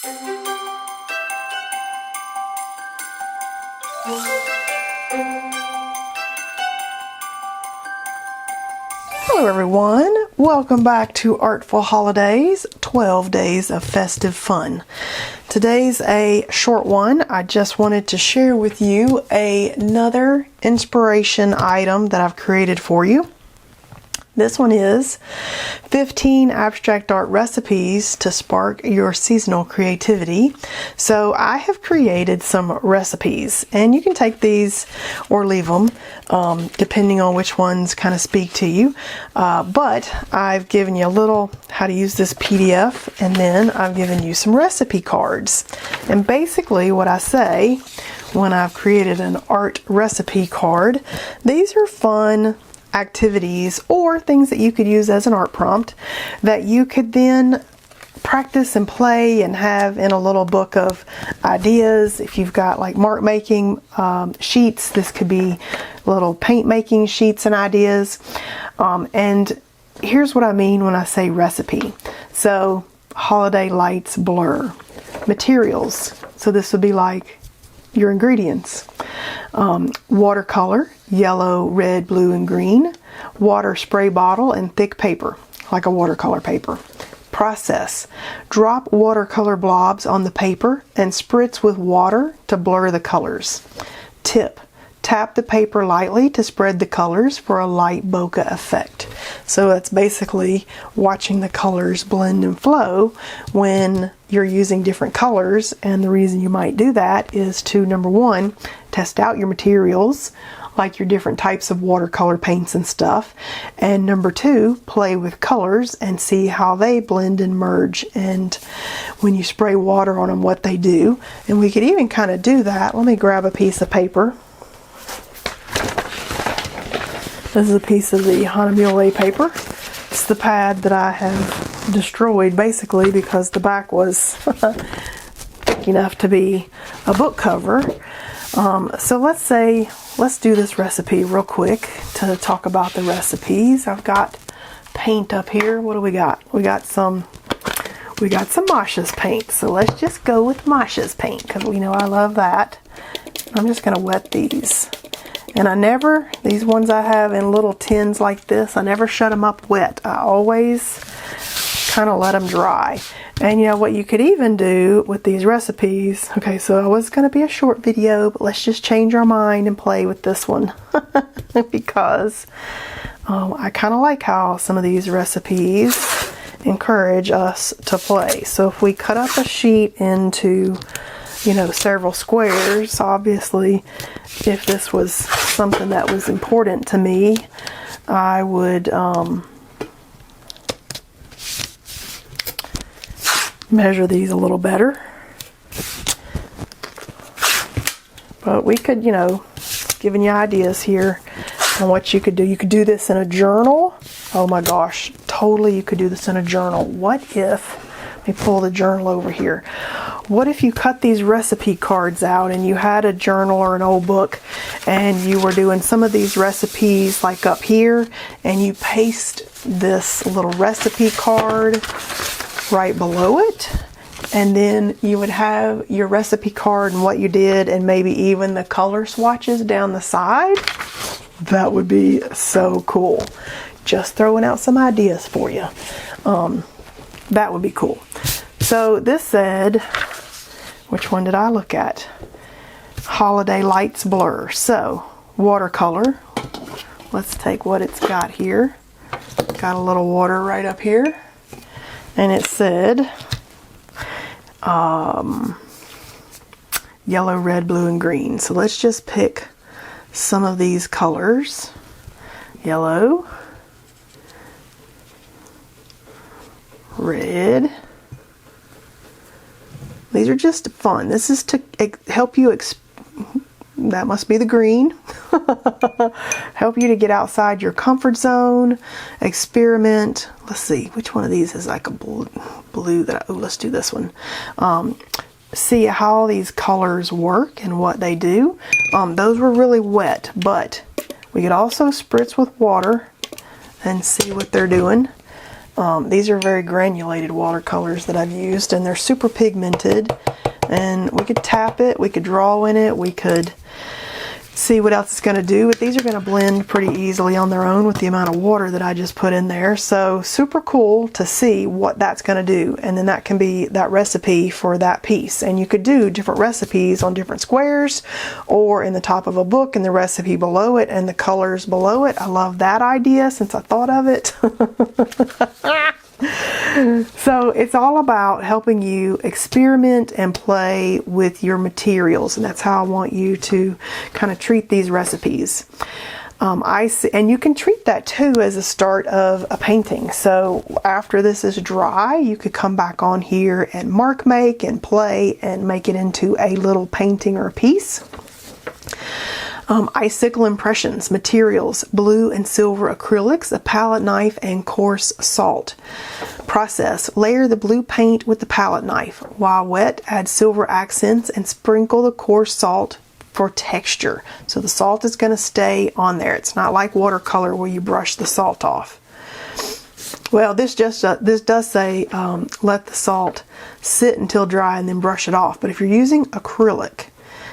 Hello everyone, welcome back to Artful Holidays, 12 days of festive fun. Today's a short one. I just wanted to share with you another inspiration item that I've created for you. This one is 15 abstract art recipes to spark your seasonal creativity. So I have created some recipes, and you can take these or leave them depending on which ones kind of speak to you. But I've given you a little how to use this PDF, and then I've given you some recipe cards. And basically what I say when I've created an art recipe card, these are fun activities or things that you could use as an art prompt that you could then practice and play and have in a little book of ideas. If you've got like mark making sheets, this could be little paint making sheets and ideas. And here's what I mean when I say recipe. So holiday lights blur. Materials, so this would be like your ingredients. Watercolor, yellow, red, blue, and green. Water spray bottle and thick paper, like a watercolor paper. Process. Drop watercolor blobs on the paper and spritz with water to blur the colors. Tip. Tap the paper lightly to spread the colors for a light bokeh effect. So that's basically watching the colors blend and flow when you're using different colors. And the reason you might do that is to, number one, test out your materials, like your different types of watercolor paints and stuff. And number two, play with colors and see how they blend and merge, and when you spray water on them, what they do. And we could even kind of do that. Let me grab a piece of paper. This is a piece of the Hanamule paper. It's the pad that I have destroyed basically because the back was thick enough to be a book cover. So let's do this recipe real quick to talk about the recipes. I've got paint up here. What do we got? We got some Masha's paint. So let's just go with Masha's paint because we know I love that. I'm just going to wet these. And these ones I have in little tins like this, I never shut them up wet. I always kind of let them dry. And you know what you could even do with these recipes, okay, so it was going to be a short video, but let's just change our mind and play with this one because I kind of like how some of these recipes encourage us to play. So if we cut up a sheet into, you know, several squares, obviously if this was something that was important to me, I would measure these a little better. But we could, you know, giving you ideas here on what you could do. You could do this in a journal. Oh my gosh, totally you could do this in a journal. What if, let me pull the journal over here. What if you cut these recipe cards out and you had a journal or an old book and you were doing some of these recipes like up here, and you paste this little recipe card right below it, and then you would have your recipe card and what you did and maybe even the color swatches down the side? That would be so cool. Just throwing out some ideas for you. That would be cool. So this said, which one did I look at? Holiday lights blur. So watercolor. Let's take what it's got here. Got a little water right up here. And it said yellow, red, blue, and green. So let's just pick some of these colors. Yellow, red. These are just fun. This is to help you, that must be the green, help you to get outside your comfort zone, experiment. Let's see, which one of these is like a blue that, let's do this one. See how these colors work and what they do. Those were really wet, but we could also spritz with water and see what they're doing. These are very granulated watercolors that I've used, and they're super pigmented, and we could tap it, we could draw in it, we could see what else it's going to do, but these are going to blend pretty easily on their own with the amount of water that I just put in there. So super cool to see what that's going to do, and then that can be that recipe for that piece. And you could do different recipes on different squares, or in the top of a book and the recipe below it and the colors below it. I love that idea since I thought of it. So it's all about helping you experiment and play with your materials, and that's how I want you to kind of treat these recipes. And you can treat that too as a start of a painting. So after this is dry, you could come back on here and mark make and play and make it into a little painting or a piece. Icicle impressions, materials, blue and silver acrylics, a palette knife, and coarse salt. Process: layer the blue paint with the palette knife. While wet, add silver accents and sprinkle the coarse salt for texture. So the salt is going to stay on there. It's not like watercolor where you brush the salt off. Well, this does say let the salt sit until dry and then brush it off. But if you're using acrylic,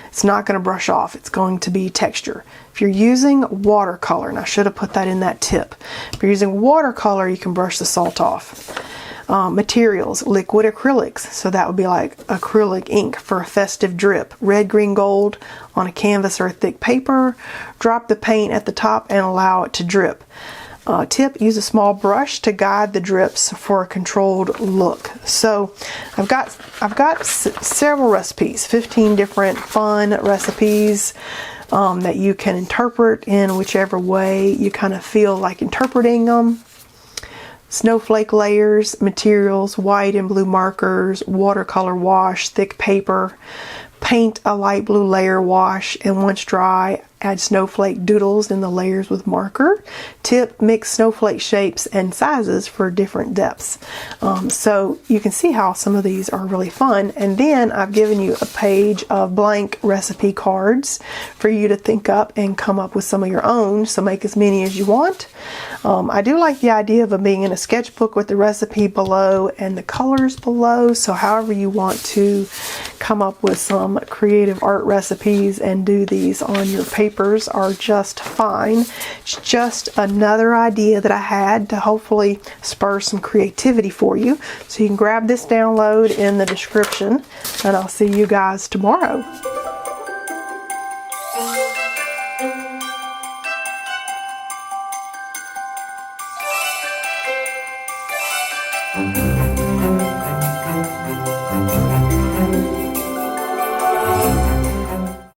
it's not going to brush off. It's going to be texture. If you're using watercolor, and I should have put that in that tip, if you're using watercolor, you can brush the salt off. Materials: liquid acrylics. So that would be like acrylic ink for a festive drip. Red, green, gold on a canvas or a thick paper. Drop the paint at the top and allow it to drip. Tip: use a small brush to guide the drips for a controlled look. So I've got several recipes, 15 different fun recipes that you can interpret in whichever way you kind of feel like interpreting them. Snowflake layers, materials, white and blue markers, watercolor wash, thick paper. Paint a light blue layer wash, and once dry, add snowflake doodles in the layers with marker. Tip: mix snowflake shapes and sizes for different depths. So you can see how some of these are really fun. And then I've given you a page of blank recipe cards for you to think up and come up with some of your own. So make as many as you want. I do like the idea of them being in a sketchbook with the recipe below and the colors below. So however you want to come up with some creative art recipes and do these on your papers are just fine. It's just another idea that I had to hopefully spur some creativity for you. So you can grab this download in the description, and I'll see you guys tomorrow.